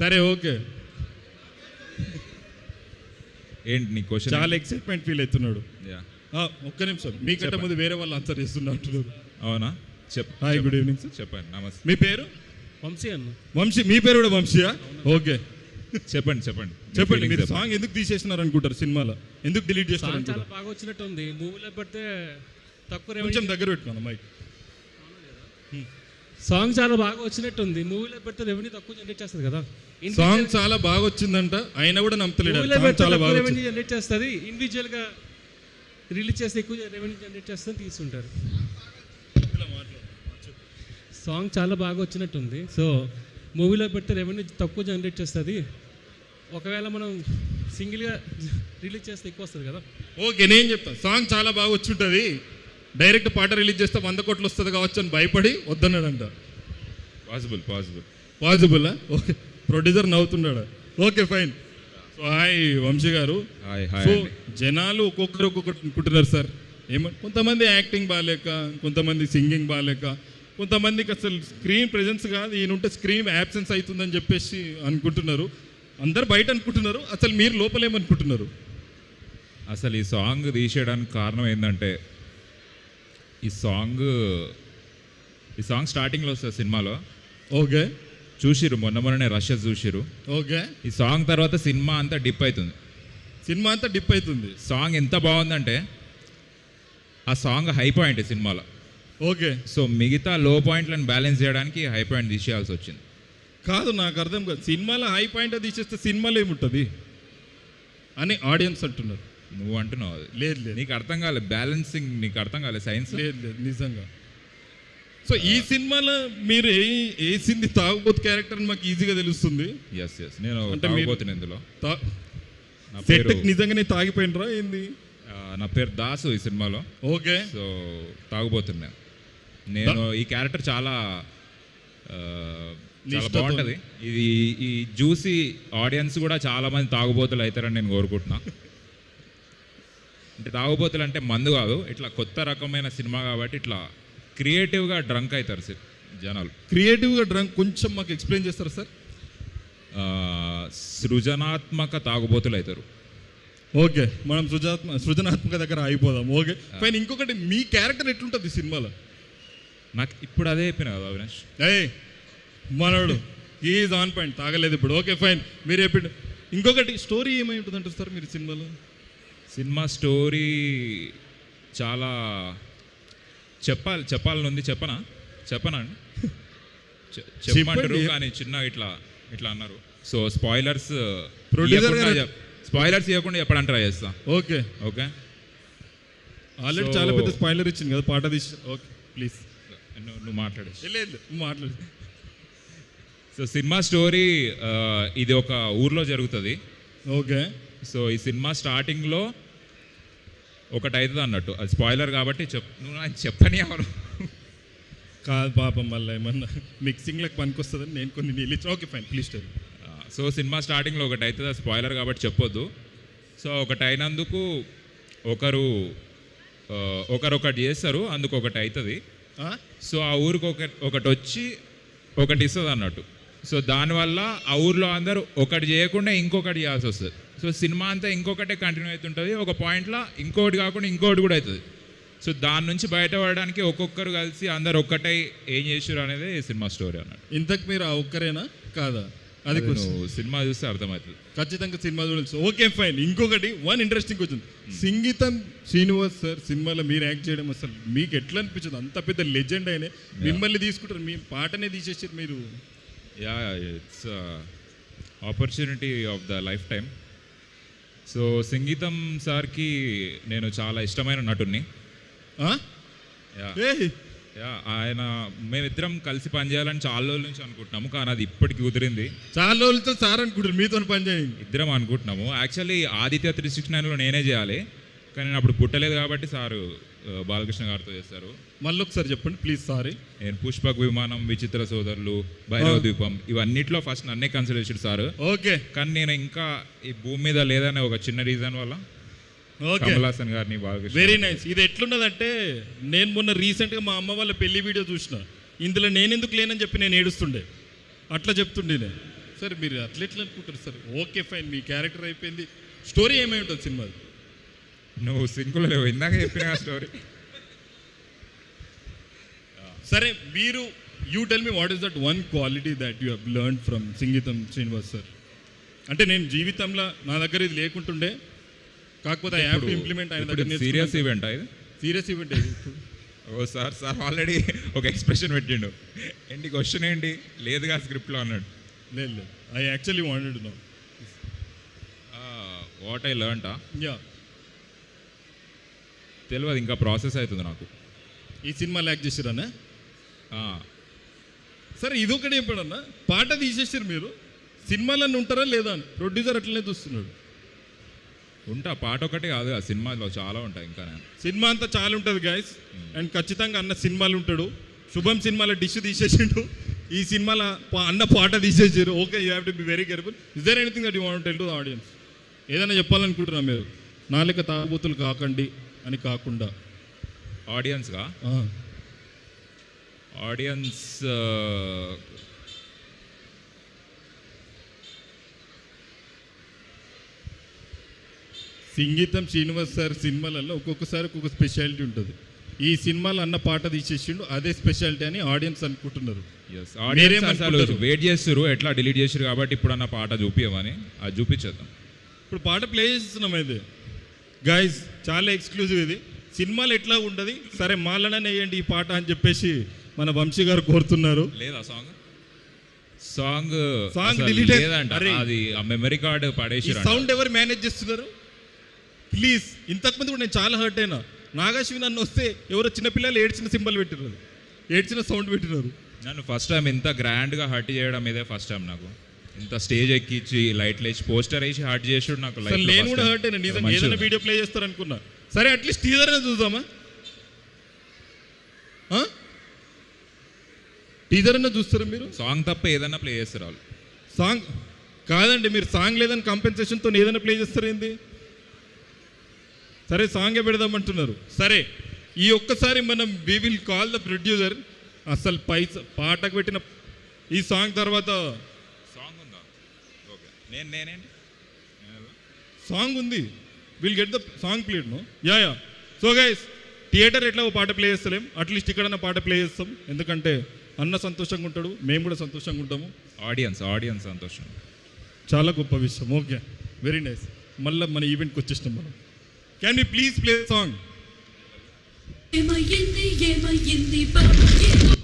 సరే ఓకే. ఏంటి నీ క్వశ్చన్? చాలా ఎక్సైట్మెంట్ ఫీల్ అవుతున్నాడు. యా ఒక్క నిమిషం, మీకంటే ముందు వేరే వాళ్ళు ఆన్సర్ చేస్తున్నారు. అవునా? Hi, good evening sir. చెప్పండి. నమస్తే. మీ పేరు? వంశీ అన్న. వంశీ. మీ పేరు కూడా వంశీయా? ఓకే, చెప్పండి చెప్పండి. మీరు సాంగ్ ఎందుకు తీసేసినారు అనుకుంటారు సినిమాలో? ఎందుకు డిలీట్ చేస్తారు? చాలా బాగా వచ్చినట్టు ఉంది. మూవీలో పెడితే తక్కువ కొంచెం దగ్గర పెట్టుకున్నా మైక్. సాంగ్ చాలా బాగా వచ్చినట్టుంది. మూవీలో పెడితే రెవెన్యూ తక్కువ జనరేట్ చేస్తుంది కదా. సాంగ్ చాలా బాగా వచ్చిందంట, అయినా కూడా నమ్మతలేడు. చాలా బాగా రెవెన్యూ జనరేట్ చేస్తుంది. ఇండివిజువల్ గా రిలీజ్ చేస్తే ఎక్కువ రెవెన్యూ జనరేట్ చేస్తుంది తీసుకుంటారు. సాంగ్ చాలా బాగా వచ్చినట్టుంది. సో మూవీలో పెడితే రెవెన్యూ తక్కువ జనరేట్ చేస్తుంది. ఒకవేళ మనం సింగిల్గా రిలీజ్ చేస్తే ఎక్కువ వస్తుంది కదా. ఓకే, నేను చెప్తాను. సాంగ్ చాలా బాగా వచ్చి ఉంటుంది, డైరెక్ట్ పాట రిలీజ్ చేస్తే 100 కోట్లు వస్తుంది కావచ్చు అని భయపడి వద్దన్నాడంట. పాసిబుల్. ఓకే, ప్రొడ్యూసర్ నవ్వుతున్నాడు. Okay fine. So hi Vamsi garu. So జనాలు ఒక్కొక్కరు అనుకుంటున్నారు సార్. కొంతమంది యాక్టింగ్ బాగాలేక, కొంతమంది సింగింగ్ బాగాలేక, కొంతమందికి అసలు స్క్రీన్ ప్రెజెన్స్ కాదు, ఈయనుంటే స్క్రీన్ యాబ్సెన్స్ అవుతుందని చెప్పేసి అనుకుంటున్నారు. అందరు బయట అనుకుంటున్నారు, అసలు మీరు లోపలేమనుకుంటున్నారు? అసలు ఈ సాంగ్ తీసేయడానికి కారణం ఏంటంటే, ఈ సాంగ్ స్టార్టింగ్లో వస్తుంది సినిమాలో. ఓకే, చూసిరు మొన్ననే రషెస్ చూసిరు. ఓకే, ఈ సాంగ్ తర్వాత సినిమా అంతా డిప్ అవుతుంది. సాంగ్ ఎంత బాగుందంటే ఆ సాంగ్ హై పాయింట్ సినిమాలో. ఓకే, సో మిగతా లో పాయింట్లను బ్యాలెన్స్ చేయడానికి హై పాయింట్ తీసేయాల్సి వచ్చింది. కాదు, నాకు అర్థం కాదు. సినిమాలో హై పాయింట్ తీసేస్తే సినిమాలో ఏముంటుంది అని ఆడియన్స్ అంటున్నారు. నువ్వు అంటున్నావు అది. లేదు, నీకు అర్థం కాలేదు. బ్యాలెన్సింగ్ నీకు అర్థం కాలేదు. సైన్స్ లేదు నిజంగా. సో ఈ సినిమాలో మీరు వేసింది తాగుబోతు క్యారెక్టర్ అని మాకు ఈజీగా తెలుస్తుంది. ఎస్ నేను తాగుబోతున్నా ఇందులో. నిజంగానే తాగిపోయినరా ఏంది? నా పేరు దాసు ఈ సినిమాలో. ఓకే, సో తాగుబోతున్నా నేను. ఈ క్యారెక్టర్ చాలా బాగుంటుంది. ఇది ఈ చూసి ఆడియన్స్ కూడా చాలా మంది తాగుబోతులు అవుతారని నేను కోరుకుంటున్నా. అంటే తాగుబోతులు అంటే మందు కాదు, ఇట్లా కొత్త రకమైన సినిమా కాబట్టి ఇట్లా క్రియేటివ్గా డ్రంక్ అవుతారు సార్ జనాలు. క్రియేటివ్గా డ్రంక్ కొంచెం మాకు ఎక్స్ప్లెయిన్ చేస్తారా సార్? సృజనాత్మక తాగుబోతులు అవుతారు. ఓకే, మనం సృజనాత్మక దగ్గర అయిపోదాం. Okay fine. ఇంకొకటి, మీ క్యారెక్టర్ ఎట్లుంటుంది సినిమాలో? నాకు ఇప్పుడు అదే చెప్పిన కదా అవినాష్. మనోడు ఈజ్ ఆన్ పాయింట్, తాగలేదు ఇప్పుడు. ఓకే ఫైన్, మీరు చెప్పిండు. ఇంకొకటి, స్టోరీ ఏమై ఉంటుంది అంటారు సార్ మీరు సినిమాలో? సినిమా స్టోరీ చాలా చెప్పాలని ఉంది. చెప్పనా అండి? చెప్పమంటారు కానీ చిన్న ఇట్లా అన్నారు. సో స్పాయిలర్స్ ఇవ్వకుండా చెప్పడానికి ట్రై చేస్తా. ఓకే, ఆల్రెడీ చాలా పెద్ద స్పాయిలర్ ఇచ్చింది కదా పాట తీసి. ఓకే ప్లీజ్ నువ్వు మాట్లాడేసి. లేదు మాట్లాడు. సో సినిమా స్టోరీ ఇది ఒక ఊర్లో జరుగుతుంది. ఓకే, సో ఈ సినిమా స్టార్టింగ్లో ఒకటి అవుతుంది అన్నట్టు. అది స్పాయిలర్ కాబట్టి నువ్వు నాకు చెప్పని ఎవరు కాదు పాపం, మళ్ళీ ఏమన్నా మిక్సింగ్లకు పనికొస్తుందని నేను కొన్ని నీళ్ళు. Okay fine, please tell. So cinema స్టార్టింగ్లో ఒకటి అవుతుంది, అది స్పాయిలర్ కాబట్టి చెప్పొద్దు. సో ఒకటి అయినందుకు ఒకటి చేస్తారు, అందుకు ఒకటి అవుతుంది. సో ఆ ఊరికి ఒకటి వచ్చి ఒకటి ఇస్తుంది అన్నట్టు. సో దానివల్ల ఆ ఊర్లో అందరూ ఒకటి చేయకుండా ఇంకొకటి చేయాల్సి వస్తుంది. సో సినిమా అంతా ఇంకొకటే కంటిన్యూ అవుతుంటుంది. ఒక పాయింట్లో ఇంకొకటి కాకుండా ఇంకొకటి కూడా అవుతుంది. సో దాని నుంచి బయటపడడానికి ఒక్కొక్కరు కలిసి అందరు ఒక్కటై ఏం చేసారు అనేది సినిమా స్టోరీ అన్నట్టు. ఇంతకు మీరు ఆ ఒక్కరేనా కాదా? అది సినిమా చూస్తే అర్థమవుతుంది. ఖచ్చితంగా సినిమా చూడాలి. Okay fine. ఇంకొకటి వన్ ఇంట్రెస్టింగ్ వచ్చింది. సంగీతం శ్రీనివాస్ సార్ సినిమాలో మీరు యాక్ట్ చేయడం అసలు మీకు ఎట్లా అనిపించింది? అంత పెద్ద లెజెండ్ అయినా మిమ్మల్ని తీసుకుంటారు, మీ పాటనే తీసేసారు మీరు. It's opportunity of the life time. So సంగీతం సార్కి నేను చాలా ఇష్టమైన నటుడిని. ఆయన మేమిద్దరం కలిసి పనిచేయాలని చాలా రోజుల నుంచి అనుకుంటున్నాము, కానీ అది ఇప్పటికి కుదిరింది. చాలా రోజులతో సార్ అనుకుంటారు మీతో పనిచేయండి. ఇద్దరం అనుకుంటున్నాము. యాక్చువల్లీ ఆదిత్య 369లో నేనే చేయాలి, కానీ నేను అప్పుడు పుట్టలేదు కాబట్టి సారు బాలకృష్ణ గారితో చేస్తారు. మళ్ళీ ఒకసారి చెప్పండి ప్లీజ్. సారీ, నేను పుష్పక్ విమానం, విచిత్ర సోదరులు, భైరవ ద్వీపం ఇవన్నిట్లో ఫస్ట్ నన్నే కన్సిడర్ చేశాడు సార్. ఓకే, కానీ నేను ఇంకా ఈ భూమి మీద లేదనే ఒక చిన్న రీజన్ వల్ల కమల్ హాసన్ గారిని బాగా. Very nice. ఇది ఎట్లున్నదంటే, నేను మొన్న రీసెంట్గా మా అమ్మ వాళ్ళ పెళ్లి వీడియో చూసిన. ఇందులో నేను ఎందుకు లేనని చెప్పి నేను ఏడుస్తుండే, అట్లా చెప్తుండే నేను. సార్ మీరు అట్లెట్లా అనుకుంటారు సార్? ఓకే ఫైన్, మీ క్యారెక్టర్ అయిపోయింది. స్టోరీ ఏమై ఉంటుంది సినిమా? నువ్వు సింకులు లేవు, ఇందాక చెప్పిన స్టోరీ. సరే, మీరు you tell me what is that one quality that you have learn from Singeetam Srinivas sir. అంటే నేను జీవితంలో నా దగ్గర ఇది లేకుంటుండే, కాకపోతే ఐ హ్యావ్ టు ఇంప్లిమెంట్ ఆయన దగ్గర. సీరియస్ ఈవెంట్ ఇది? Serious event oh sir already ఒక ఎక్స్ప్రెషన్ పెట్టిండు. ఏంటి క్వశ్చన్ ఏంటి? లేదుగా స్క్రిప్ట్లో అన్నాడు. లేదు, I actually wanted know what I లెర్న్టా? యా, తెలియదు, ఇంకా ప్రాసెస్ అవుతుంది నాకు. ఈ సినిమాలో యాక్ట్ చేసిరన్నా? ఆ, సరే, ఇదొకటి చెప్పాడన్నా, పాట తీసేసారు మీరు, సినిమాలన్నీ ఉంటారా లేదా అని ప్రొడ్యూసర్ అట్లనే చూస్తున్నాడు. ఉంటా, పాట ఒకటి కాదు, ఆ సినిమాలో చాలా ఉంటాయి ఇంకా. నేను సినిమా అంతా చాలా ఉంటుంది గాయస్, అండ్ ఖచ్చితంగా అన్న సినిమాలు ఉంటాడు. శుభం సినిమాలో డిష్ తీసేసిండు, ఈ సినిమాలో అన్న పాట తీసేసారు. Okay, you have to be very careful. Is there anything that you want tell to the audience? ఏదైనా చెప్పాలనుకుంటున్నా మీరు, నాలుక తాగుబోతులు కాకండి అని కాకుండా ఆడియన్స్గా? ఆడియన్స్ సంగీతం శ్రీనివాస్ సార్ సినిమాలలో ఒక్కొక్కసారి ఒక్కొక్క స్పెషాలిటీ ఉంటుంది. ఈ సినిమాలో అన్న పాట తీసేసిండు, అదే స్పెషాలిటీ అని ఆడియన్స్ అనుకుంటున్నారు. వెయిట్ చేస్తారు ఎట్లా డిలీట్ చేసారు కాబట్టి ఇప్పుడు అన్న పాట చూపించమని, అది చూపించేద్దాం. ఇప్పుడు పాట ప్లే చేస్తున్నాం. అయితే గైస్, చాలా ఎక్స్క్లూజివ్ ఇది. సినిమాలు ఎట్లా ఉండదు, సరే మాలనే వేయండి ఈ పాట అని చెప్పేసి మన వంశీ గారు కోరుతున్నారు. లేదా సాంగ్ డిలీట్ లేదంట, అది ఆ మెమరీ కార్డు పడేసి. సౌండ్ ఎవరు మేనేజ్ చేస్తున్నారు ప్లీజ్? ఇంతకుముందు కూడా నేను చాలా హర్ట్ అయినా. నాగాశ్వి నన్ను వస్తే ఎవరో చిన్నపిల్లలు ఏడ్చిన సింబల్ పెట్టినారు, ఏడ్చిన సౌండ్ పెట్టినారు. నన్ను ఫస్ట్ టైం ఇంత గ్రాండ్గా హర్ట్ చేయడం ఇదే ఫస్ట్ టైం నాకు. ఇంత స్టేజ్ ఎక్కించి లైట్లు వేసి పోస్టర్ వేసి హర్ట్ చేసాడు నాకు. నేను కూడా హర్ట్ అయినా, నిజంగా ఏదైనా వీడియో ప్లే చేస్తారు అనుకున్నా. సరే, అట్లీస్ట్ టీజర్ అయినా చూద్దామా? టీజర్ అయినా చూస్తారా మీరు? సాంగ్ తప్ప ఏదైనా ప్లే చేస్తారు వాళ్ళు. సాంగ్ కాదండి, మీరు సాంగ్ లేదని కంపెన్సేషన్తో ఏదైనా ప్లే చేస్తారు ఏంది? సరే, సాంగే పెడదామంటున్నారు. సరే, ఈ ఒక్కసారి మనం we will call the producer. అసలు పాటకు పెట్టిన ఈ సాంగ్ తర్వాత సాంగ్ ఉందా? ఓకే, నేనేంటి సాంగ్ ఉంది, will get the song played no. Yeah. So guys, theatre ఎట్లా ఓ పాట ప్లే చేస్తలేం, అట్లీస్ట్ ఇక్కడన్నా పాట ప్లే చేస్తాం. ఎందుకంటే అన్న సంతోషంగా ఉంటాడు, మేము కూడా సంతోషంగా ఉంటాము, ఆడియన్స్ సంతోషం. చాలా గొప్ప విషయం. Okay, very nice. మళ్ళీ మన ఈవెంట్కి వచ్చేసినాం మనం. Can you please play song? ఏమయ్యింది బాబు, ఏదో